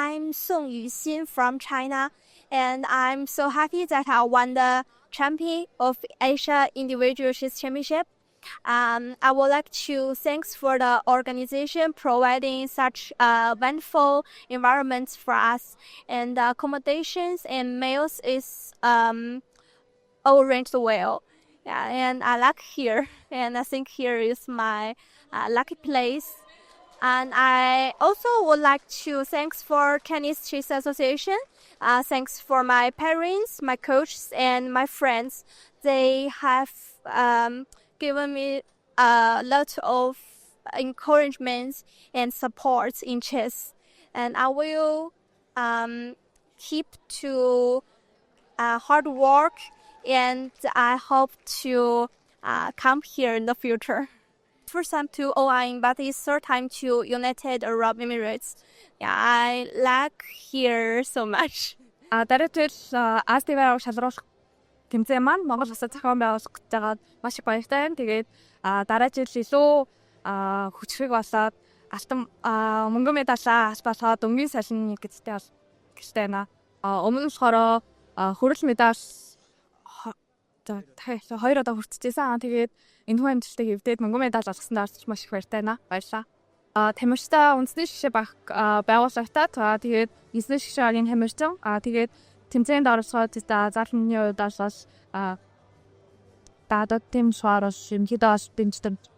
I'm Song Yuxin from China, and I'm so happy that I won the champion of Asia Individual Chess Championship. I would like to thanks for the organization providing such a wonderful environment for us, and the accommodations and meals is all arranged well. Yeah, and I like here, and I think here is my lucky place. And I also would like to thanks for Chinese Chess Association. Thanks for my parents, my coaches, and my friends. They have given me a lot of encouragement and support in chess. And I will keep to hard work, and I hope to come here in the future. First time to OIN, but it's third time to United Arab Emirates. Yeah, I like here so much. Дараач АСТV-аар шалруулах тэмцээн маань Монгол улсад зохион байгуулах гэж байгаа маш их баяртай байна. Тэгээд дараа жил илүү хүчрэг болоод алтан мөнгөн медалаа асбалахад өнгийн салхины гэдэгтэй бол гэжтэй байна. Өмнө нь болохоор хөрөл медаль хоёр удаа хүртчихсэн. Тэгээд энэхүү амжилтыг эвдээд мөнгөн медаль олгосонд маш их баяртай байна. Баярлалаа. Тамирчтай үндэсний шишээ байгуулагтаа тэгээд эзэн шишээгийн тамирчин тэгээд тэмцээнд оролцоод залмны үед бас даадад тэм шуараш юмхидаас бинчтэн